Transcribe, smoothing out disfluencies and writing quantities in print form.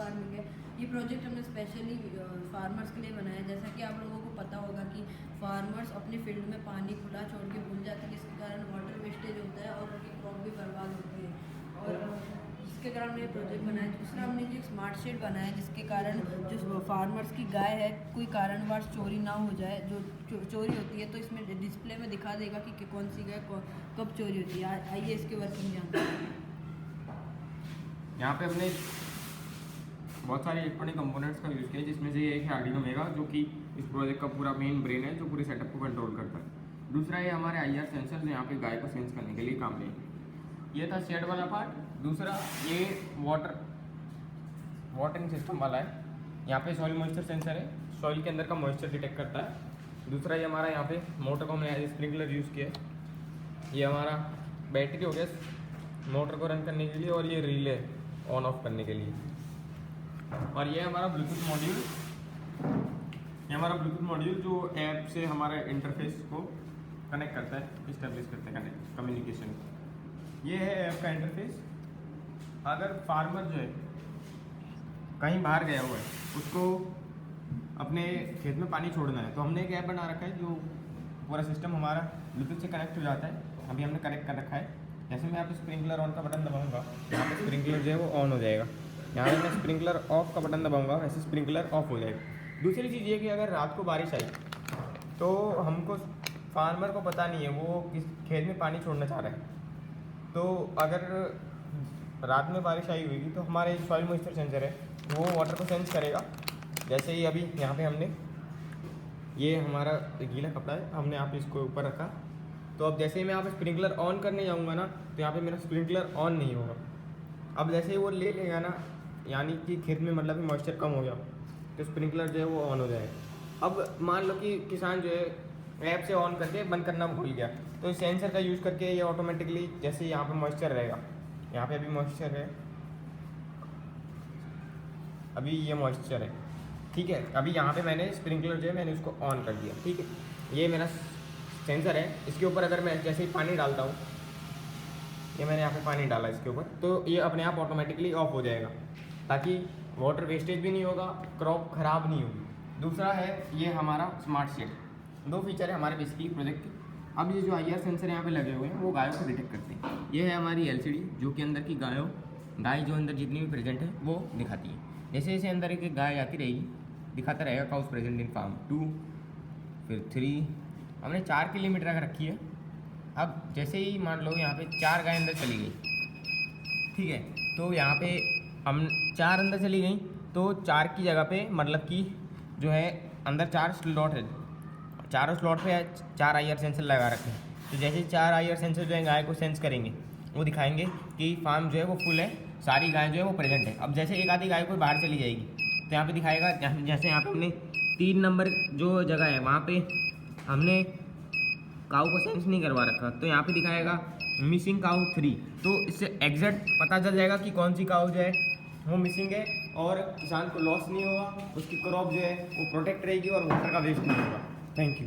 Farming है। ये project हमने स्पेशली फार्मर्स के लिए बनाया है। जैसा कि आप लोगों को पता होगा कि फार्मर्स अपने फील्ड में पानी खुला छोड़ के भूल जाते हैं, जिसके कारण वाटर वेस्टेज होता है और उनकी क्रॉप भी बर्बाद होती है। और इसके कारण हमने ये प्रोजेक्ट बनाया। दूसरा हमने ये स्मार्ट शेड बनाया है, जिसके कारण जो फार्मर्स की गाय है कोई कारणवश चोरी ना हो जाए। जो चोरी होती है तो इसमें डिस्प्ले में दिखा देगा कि कौन सी गाय कब चोरी होती है। आइए इसके वर्किंग जानते हैं। यहाँ पे हमने बहुत सारे इलेक्ट्रॉनिक कंपोनेंट्स का यूज़ किया है, जिसमें से एक है आर्डिनो मेगा, जो कि इस प्रोजेक्ट का पूरा मेन ब्रेन है, जो पूरे सेटअप को कंट्रोल करता है। दूसरा ये हमारे IR सेंसर जो यहाँ पे गाय को सेंस करने के लिए काम लेंगे। ये था शेड वाला पार्ट। दूसरा ये वाटरिंग सिस्टम वाला है। यहाँ पे सॉइल मॉइस्चर सेंसर है, सॉइल के अंदर का मॉइस्चर डिटेक्ट करता है। दूसरा ये हमारा यहाँ पे मोटर को हमने एज स्प्रिंकलर यूज़ किया है। ये हमारा बैटरी हो गया मोटर को रन करने के लिए, और ये रिले ऑन ऑफ करने के लिए। और ये हमारा ब्लूटूथ मॉड्यूल, ये हमारा ब्लूटूथ मॉड्यूल जो ऐप से हमारे इंटरफेस को कनेक्ट करता है, इस्टेब्लिश करता है कम्युनिकेशन। ये है ऐप का इंटरफेस। अगर फार्मर जो है कहीं बाहर गया हुआ है, उसको अपने खेत में पानी छोड़ना है, तो हमने एक ऐप बना रखा है जो पूरा सिस्टम हमारा ब्लूटूथ से कनेक्ट हो जाता है। अभी हमने कनेक्ट कर रखा है। जैसे मैं यहाँ पे स्प्रिंकलर ऑन का बटन दबाऊंगा, यहाँ पे स्प्रिंकलर जो है वो ऑन हो जाएगा। यहाँ पे मैं स्प्रिंकलर ऑफ का बटन दबाऊंगा, वैसे स्प्रिंकलर ऑफ हो जाएगा। दूसरी चीज़ ये कि अगर रात को बारिश आई तो हमको फार्मर को पता नहीं है वो किस खेत में पानी छोड़ना चाह रहा है, तो अगर रात में बारिश आई होगी तो हमारे सॉइल मॉइस्चर सेंसर है वो वाटर को सेंस करेगा। जैसे ही अभी यहाँ पे हमने ये हमारा गीला कपड़ा है, हमने यहाँ पे इसको ऊपर रखा, तो अब जैसे ही मैं यहाँ पे स्प्रिंकलर ऑन करने जाऊँगा ना, तो यहाँ पे मेरा स्प्रिंकलर ऑन नहीं होगा। अब जैसे ही वो ले लेगा ना, यानी कि खेत में मतलब मॉइस्चर कम हो गया, तो स्प्रिंकलर जो है वो ऑन हो जाएगा। अब मान लो कि किसान जो है ऐप से ऑन करके बंद करना भूल गया, तो इस सेंसर का यूज़ करके ये ऑटोमेटिकली, जैसे यहाँ पे मॉइस्चर रहेगा, यहाँ पे अभी मॉइस्चर है, अभी ये मॉइस्चर है, ठीक है। अभी यहाँ पे मैंने स्प्रिंकलर जो है मैंने उसको ऑन कर दिया, ठीक है। ये मेरा सेंसर है, इसके ऊपर अगर मैं जैसे ही पानी डालता हूँ, ये मैंने यहाँ पे पानी डाला इसके ऊपर, तो ये अपने आप ऑटोमेटिकली ऑफ हो जाएगा, ताकि वाटर वेस्टेज भी नहीं होगा, क्रॉप ख़राब नहीं होगी। दूसरा है ये हमारा स्मार्ट शेड। दो फीचर है हमारे बेसिकली प्रोजेक्ट के। अब ये जो IR सेंसर यहाँ पे लगे हुए हैं वो गायों को डिटेक्ट करते हैं। ये है हमारी LCD, जो कि अंदर की गाय जो अंदर जितनी भी प्रेजेंट है वो दिखाती है। जैसे जैसे अंदर एक गाय आती रहेगी, दिखाता रहेगा काउस प्रेजेंट इन फार्म 2, फिर 3, हमने 4 की लिमिट रख रखी है। अब जैसे ही मान लो यहाँ पे 4 गाय अंदर चली गई, ठीक है, तो यहाँ पे हम 4 अंदर चली गई, तो 4 की जगह पे मतलब कि जो है अंदर 4 स्लॉट है, चारों स्लॉट पे 4 IR सेंसर लगा रखे हैं। तो जैसे 4 IR सेंसर जो है गाय को सेंस करेंगे, वो दिखाएंगे कि फार्म जो है वो फुल है, सारी गाय जो है वो प्रेजेंट है। अब जैसे एक आधी गाय कोई बाहर चली जाएगी, तो यहाँ पे दिखाएगा, जैसे यहाँ पे हमने 3 नंबर जो जगह है वहाँ पे हमने काऊ को सेंस नहीं करवा रखा, तो यहाँ पे दिखाएगा मिसिंग काऊ 3। तो इससे एग्जैक्ट पता चल जाएगा कि कौन सी काऊ जो है वो मिसिंग है, और किसान को लॉस नहीं होगा, उसकी क्रॉप जो है वो प्रोटेक्ट रहेगी और वाटर का वेस्ट नहीं होगा। Thank you.